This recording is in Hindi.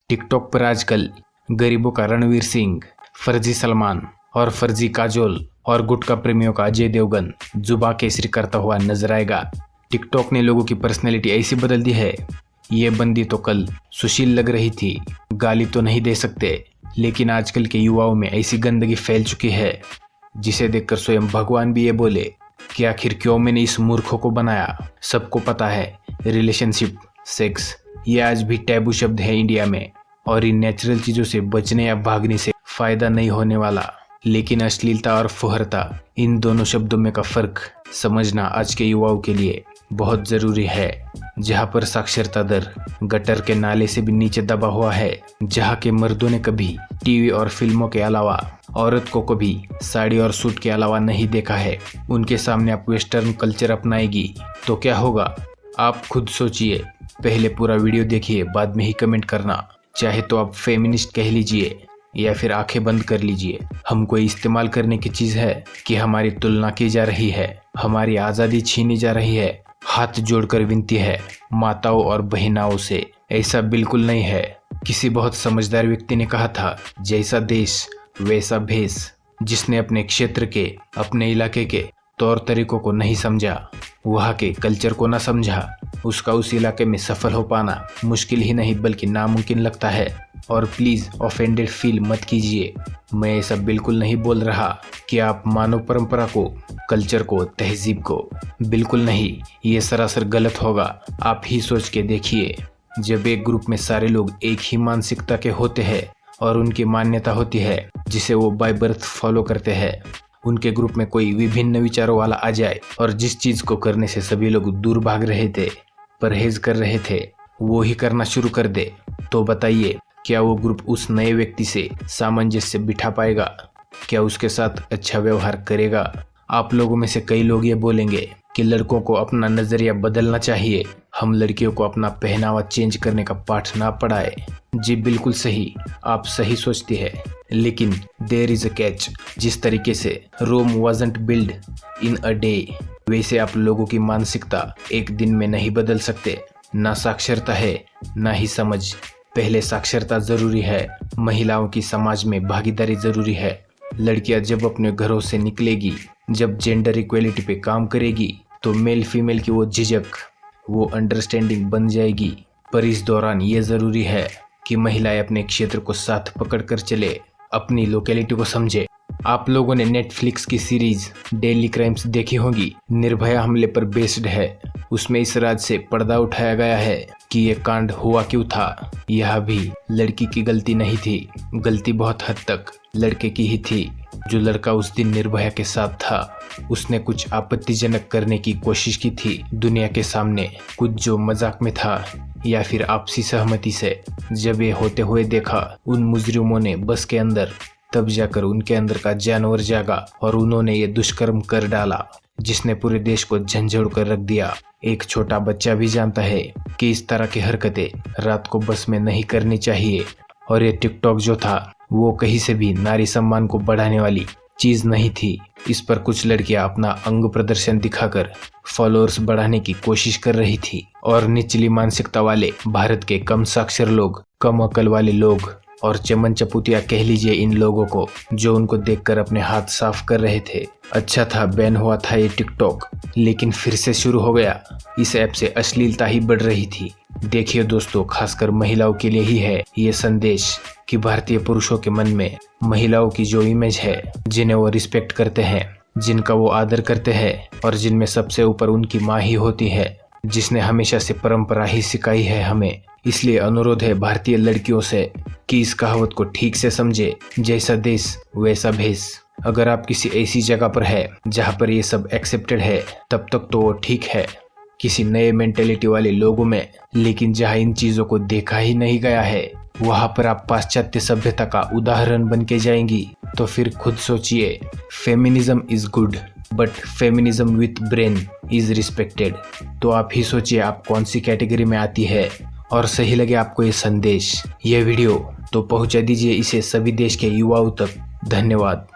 टिकटॉक पर आजकल गरीबों का रणवीर सिंह, फर्जी सलमान और फर्जी काजोल और गुटखा प्रेमियों का अजय देवगन जुबा केसरी करता हुआ नजर आएगा। टिकटॉक ने लोगों की पर्सनैलिटी ऐसी बदल दी है। ये बंदी तो कल सुशील लग रही थी, गाली तो नहीं दे सकते, लेकिन आजकल के युवाओं में ऐसी गंदगी फैल चुकी है जिसे देखकर स्वयं भगवान भी ये बोले कि आखिर क्यों मैंने इस मूर्खों को बनाया। सबको पता है रिलेशनशिप, सेक्स ये आज भी टैबू शब्द है इंडिया में, और इन नेचुरल चीजों से बचने या भागने से फायदा नहीं होने वाला। लेकिन अश्लीलता और फुहरता, इन दोनों शब्दों में का फर्क समझना आज के युवाओं के लिए बहुत जरूरी है। जहाँ पर साक्षरता दर गटर के नाले से भी नीचे दबा हुआ है, जहाँ के मर्दों ने कभी टीवी और फिल्मों के अलावा औरत को कभी साड़ी और सूट के अलावा नहीं देखा है, उनके सामने आप वेस्टर्न कल्चर अपनाएगी तो क्या होगा? आप खुद सोचिए। पहले पूरा वीडियो देखिए, बाद में ही कमेंट करना। चाहे तो आप फेमिनिस्ट कह लीजिए या फिर आंखें बंद कर लीजिए। हम कोई इस्तेमाल करने की चीज है कि हमारी तुलना की जा रही है, हमारी आज़ादी छीनी जा रही है? हाथ जोड़कर विनती है माताओं और बहनाओं से, ऐसा बिल्कुल नहीं है। किसी बहुत समझदार व्यक्ति ने कहा था, जैसा देश वैसा भेष। जिसने अपने क्षेत्र के, अपने इलाके के तौर तरीकों को नहीं समझा, वहाँ के कल्चर को न समझा, उसका उस इलाके में सफल हो पाना मुश्किल ही नहीं बल्कि नामुमकिन लगता है। और प्लीज ऑफेंडेड फील मत कीजिए। मैं ऐसा बिल्कुल नहीं बोल रहा कि आप मानव परंपरा को, कल्चर को, तहजीब को, बिल्कुल नहीं। ये सरासर गलत होगा। आप ही सोच के देखिए, जब एक ग्रुप में सारे लोग एक ही मानसिकता के होते हैं और उनकी मान्यता होती है जिसे वो बाय बर्थ फॉलो करते हैं, उनके ग्रुप में कोई विभिन्न विचारों वाला आ जाए और जिस चीज को करने से सभी लोग दूर भाग रहे थे, परहेज कर रहे थे, वो ही करना शुरू कर दे, तो बताइए क्या वो ग्रुप उस नए व्यक्ति से सामंजस्य बिठा पाएगा? क्या उसके साथ अच्छा व्यवहार करेगा? आप लोगों में से कई लोग ये बोलेंगे कि लड़कों को अपना नजरिया बदलना चाहिए, हम लड़कियों को अपना पहनावा चेंज करने का पाठ ना पढ़ाए। जी बिल्कुल सही, आप सही सोचती है, लेकिन देयर इज अ कैच। जिस तरीके से Rome wasn't built in a day, वैसे आप लोगों की मानसिकता एक दिन में नहीं बदल सकते। ना साक्षरता है, ना ही समझ। पहले साक्षरता जरूरी है, महिलाओं की समाज में भागीदारी जरूरी है। लड़कियां जब अपने घरों से निकलेगी, जब जेंडर इक्वेलिटी पे काम करेगी, तो मेल फीमेल की वो झिझक, वो अंडरस्टैंडिंग बन जाएगी। पर इस दौरान ये जरूरी है कि महिलाएं अपने क्षेत्र को साथ पकड़ कर चले, अपनी लोकेलिटी को समझे। आप लोगों ने नेटफ्लिक्स की सीरीज डेली क्राइम्स देखी होगी, निर्भया हमले पर बेस्ड है। उसमें इस राज से पर्दा उठाया गया है कि ये कांड हुआ क्यों था। यह भी लड़की की गलती नहीं थी, गलती बहुत हद तक लड़के की ही थी। जो लड़का उस दिन निर्भया के साथ था, उसने कुछ आपत्तिजनक करने की कोशिश की थी दुनिया के सामने, कुछ जो मजाक में था या फिर आपसी सहमति से। जब ये होते हुए देखा उन मुजरिमों ने बस के अंदर, तब जाकर उनके अंदर का जानवर जागा और उन्होंने ये दुष्कर्म कर डाला जिसने पूरे देश को झंझोड़ कर रख दिया। एक छोटा बच्चा भी जानता है कि इस तरह की हरकतें रात को बस में नहीं करनी चाहिए। और ये टिकटॉक जो था, वो कहीं से भी नारी सम्मान को बढ़ाने वाली चीज नहीं थी। इस पर कुछ लड़कियां अपना अंग प्रदर्शन दिखाकर फॉलोअर्स बढ़ाने की कोशिश कर रही थी, और निचली मानसिकता वाले भारत के कम साक्षर लोग, कम अकल वाले लोग और चमन चपुतिया कह लीजिए इन लोगों को, जो उनको देखकर अपने हाथ साफ कर रहे थे। अच्छा था बैन हुआ था ये टिकटॉक, लेकिन फिर से शुरू हो गया। इस ऐप से अश्लीलता ही बढ़ रही थी। देखिए दोस्तों, खासकर महिलाओं के लिए ही है ये संदेश कि भारतीय पुरुषों के मन में महिलाओं की जो इमेज है, जिन्हें वो रिस्पेक्ट करते हैं, जिनका वो आदर करते हैं, और जिनमें सबसे ऊपर उनकी माँ ही होती है, जिसने हमेशा से परंपरा ही सिखाई है हमें। इसलिए अनुरोध है भारतीय लड़कियों से कि इस कहावत को ठीक से समझे, जैसा देश वैसा भेष। अगर आप किसी ऐसी जगह पर है जहाँ पर ये सब एक्सेप्टेड है, तब तक तो वो ठीक है, किसी नए मेंटेलिटी वाले लोगों में। लेकिन जहाँ इन चीजों को देखा ही नहीं गया है, वहाँ पर आप पाश्चात्य सभ्यता का उदाहरण बन के जाएंगी। तो फिर खुद सोचिए, feminism is good but feminism with brain is respected. तो आप ही सोचिए आप कौन सी कैटेगरी में आती है। और सही लगे आपको ये संदेश, ये वीडियो, तो पहुंचा दीजिए इसे सभी देश के युवाओं तक। धन्यवाद।